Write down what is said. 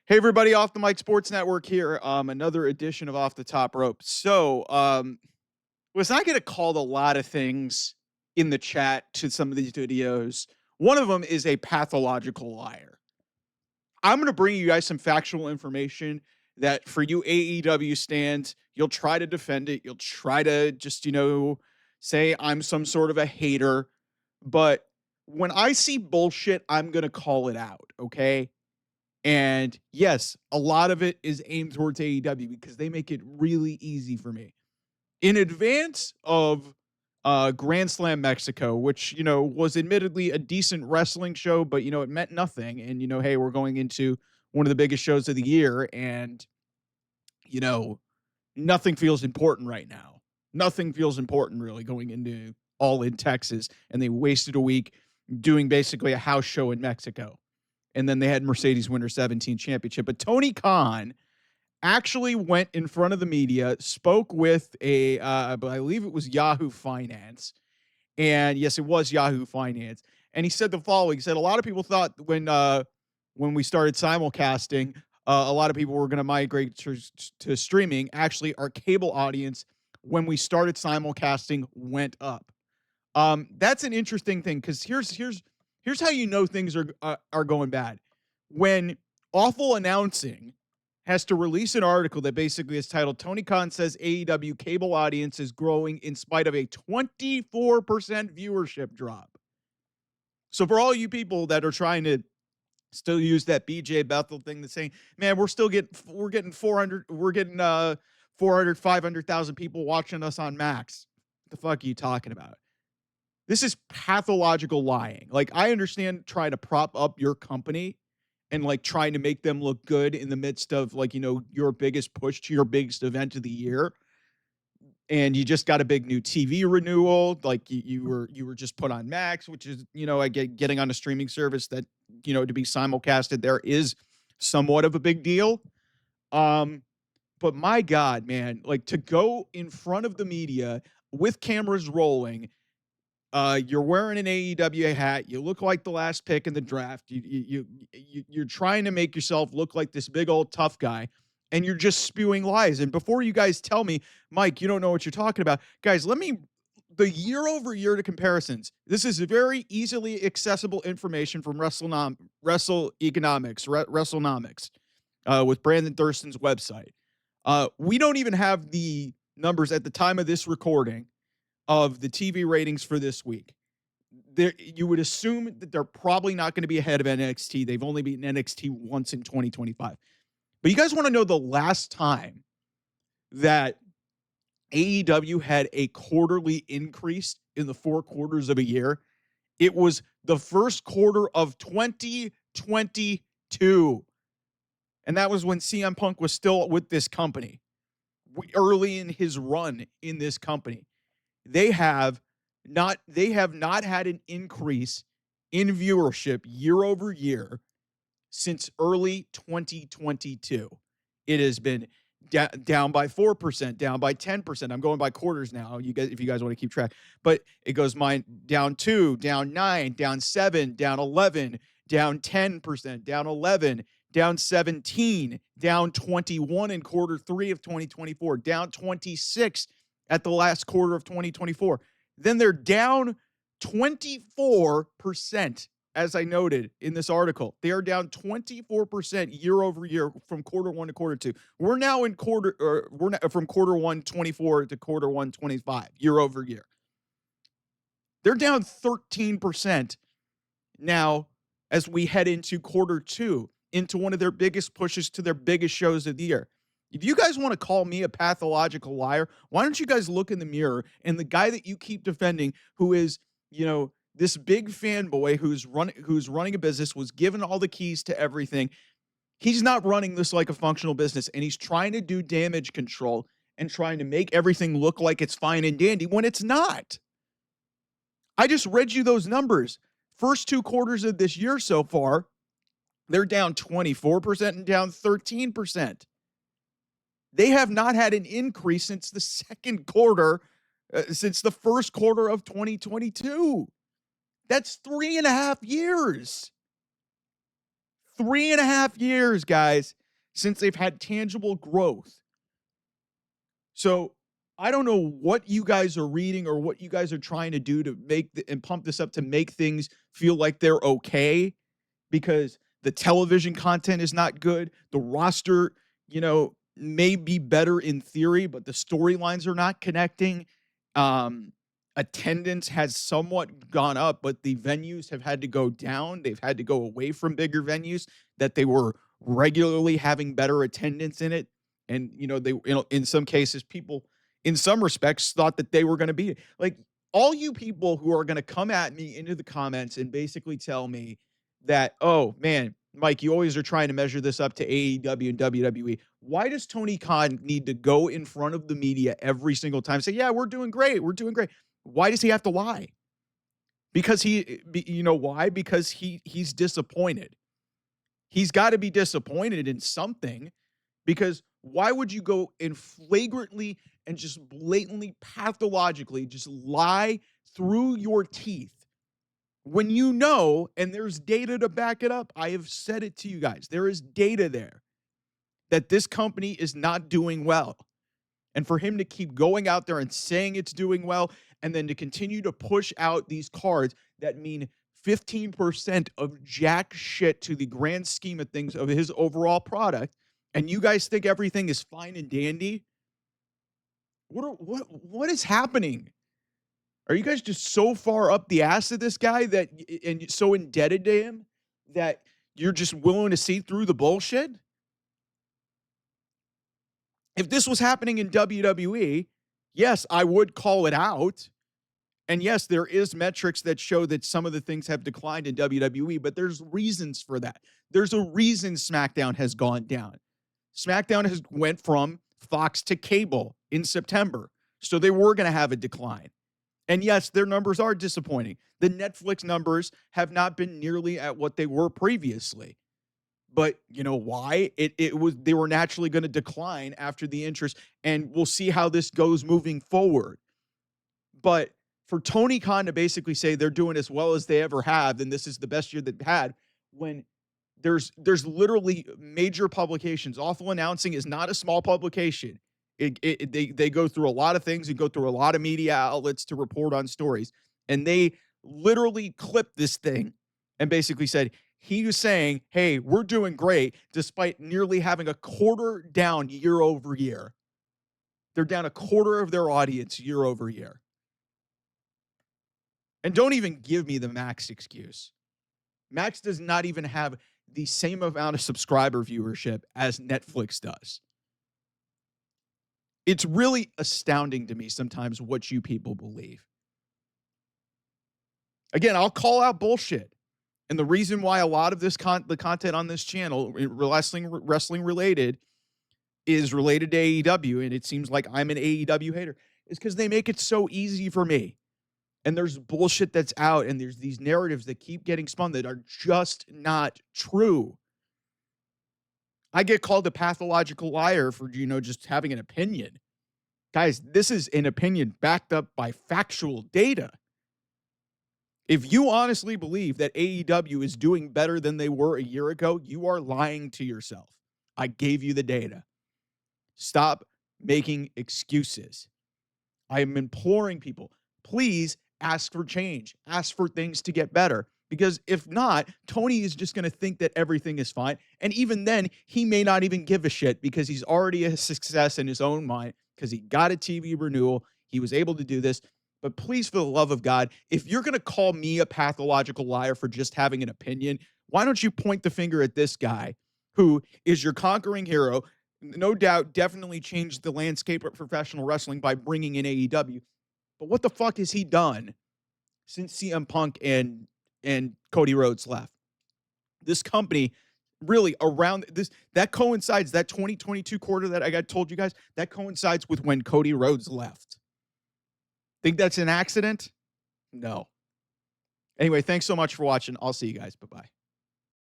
Hey everybody, Off the Mic Sports Network here. Another edition of Off the Top Rope. Was I get called a lot of things in the chat to some of these videos. One of them is a pathological liar. I'm going to bring you guys some factual information that for you AEW stands, you'll try to defend it. You'll try to just, say I'm some sort of a hater. But when I see bullshit, I'm going to call it out. Okay. And yes, a lot of it is aimed towards AEW because they make it really easy for me. In advance of Grand Slam Mexico, which, was admittedly a decent wrestling show, but, it meant nothing. And, hey, we're going into one of the biggest shows of the year. And, you know, nothing feels important right now. Nothing feels important really going into All in Texas. And they wasted a week doing basically a house show in Mexico. And then they had Mercedes Winter 17 championship. But Tony Khan actually went in front of the media, spoke with I believe it was Yahoo Finance. And yes, it was Yahoo Finance. And he said the following. He said, a lot of people thought when we started simulcasting, a lot of people were going to migrate to streaming. Actually, our cable audience, when we started simulcasting, went up. That's an interesting thing because here's how you know things are going bad. When Awful Announcing has to release an article that basically is titled Tony Khan says AEW cable audience is growing in spite of a 24% viewership drop. So for all you people that are trying to still use that BJ Bethel thing that's saying, man, we're getting 400, 500,000 people watching us on Max. What the fuck are you talking about? This is pathological lying. Like, I understand trying to prop up your company and like trying to make them look good in the midst of like, your biggest push to your biggest event of the year. And you just got a big new TV renewal. Like you were just put on Max, which is, I get getting on a streaming service that, to be simulcasted there is somewhat of a big deal. But my God, man, like to go in front of the media with cameras rolling, you're wearing an AEW hat. You look like the last pick in the draft. You're trying to make yourself look like this big old tough guy, and you're just spewing lies. And before you guys tell me, Mike, you don't know what you're talking about, guys, the year over year to comparisons. This is very easily accessible information from WrestleNomics, with Brandon Thurston's website. We don't even have the numbers at the time of this recording of the TV ratings for this week. You would assume that they're probably not going to be ahead of NXT. They've only beaten NXT once in 2025. But you guys want to know the last time that AEW had a quarterly increase in the 4 quarters of a year? It was the first quarter of 2022. And that was when CM Punk was still with this company, early in his run in this company. They have not had an increase in viewership year over year since early 2022. It has been down by 4%, down by 10%. I'm going by quarters now. You guys, if you guys want to keep track, but it goes down 2, down 9, down 7, down 11, down 10%, down 11, down 17, down 21 in quarter 3 of 2024, down 26 at the last quarter of 2024. Then they're down 24%, as I noted in this article. They are down 24% year over year from quarter 1 to quarter 2. We're now in from quarter 1 24 to quarter 1 25 year over year. They're down 13% now as we head into quarter 2, into one of their biggest pushes to their biggest shows of the year. If you guys want to call me a pathological liar, why don't you guys look in the mirror and the guy that you keep defending, who is, this big fanboy who's running a business, was given all the keys to everything. He's not running this like a functional business, and he's trying to do damage control and trying to make everything look like it's fine and dandy when it's not. I just read you those numbers. First 2 quarters of this year so far, they're down 24% and down 13%. They have not had an increase since the second quarter, since the first quarter of 2022. That's 3.5 years. 3.5 years, guys. since they've had tangible growth. So I don't know what you guys are reading or what you guys are trying to do to make and pump this up to make things feel like they're okay, because the television content is not good. The roster, may be better in theory, but the storylines are not connecting. Um, Attendance has somewhat gone up, but the venues have had to go down. They've had to go away from bigger venues that they were regularly having better attendance in it. And, in some cases, people in some respects thought that they were going to be like all you people who are going to come at me into the comments and basically tell me that, oh man, Mike, you always are trying to measure this up to AEW and WWE. Why does Tony Khan need to go in front of the media every single time and say, yeah, we're doing great. We're doing great. Why does he have to lie? Because why? Because he's disappointed. He's got to be disappointed in something, because why would you go and flagrantly and just blatantly, pathologically just lie through your teeth when you know, and there's data to back it up? I have said it to you guys. There is data there that this company is not doing well. And for him to keep going out there and saying it's doing well, and then to continue to push out these cards that mean 15% of jack shit to the grand scheme of things of his overall product, and you guys think everything is fine and dandy? What is happening? Are you guys just so far up the ass of this guy and so indebted to him that you're just willing to see through the bullshit? If this was happening in WWE, yes, I would call it out. And yes, there is metrics that show that some of the things have declined in WWE, but there's reasons for that. There's a reason SmackDown has gone down. SmackDown has went from Fox to cable in September. So they were going to have a decline. And yes, their numbers are disappointing. The Netflix numbers have not been nearly at what they were previously. But you know why? They were naturally going to decline after the interest, and we'll see how this goes moving forward. But for Tony Khan to basically say they're doing as well as they ever have, and this is the best year they've had, when there's literally major publications. Awful Announcing is not a small publication. They go through a lot of things and go through a lot of media outlets to report on stories. And they literally clipped this thing and basically said, he was saying, hey, we're doing great, despite nearly having a quarter down year over year. They're down a quarter of their audience year over year. And don't even give me the Max excuse. Max does not even have the same amount of subscriber viewership as Netflix does. It's really astounding to me sometimes what you people believe. Again, I'll call out bullshit. And the reason why a lot of the content on this channel, wrestling related, is related to AEW, and it seems like I'm an AEW hater, is because they make it so easy for me. And there's bullshit that's out, and there's these narratives that keep getting spun that are just not true. I get called a pathological liar for, just having an opinion. Guys, this is an opinion backed up by factual data. If you honestly believe that AEW is doing better than they were a year ago, you are lying to yourself. I gave you the data. Stop making excuses. I am imploring people, please ask for change. Ask for things to get better. Because if not, Tony is just going to think that everything is fine. And even then, he may not even give a shit, because he's already a success in his own mind, because he got a TV renewal. He was able to do this. But please, for the love of God, if you're going to call me a pathological liar for just having an opinion, why don't you point the finger at this guy who is your conquering hero? No doubt, definitely changed the landscape of professional wrestling by bringing in AEW. But what the fuck has he done since CM Punk and Cody Rhodes left? This company really around this, that coincides, that 2022 quarter that I told you guys, that coincides with when Cody Rhodes left. Think that's an accident? No. Anyway, thanks so much for watching. I'll see you guys. Bye-bye.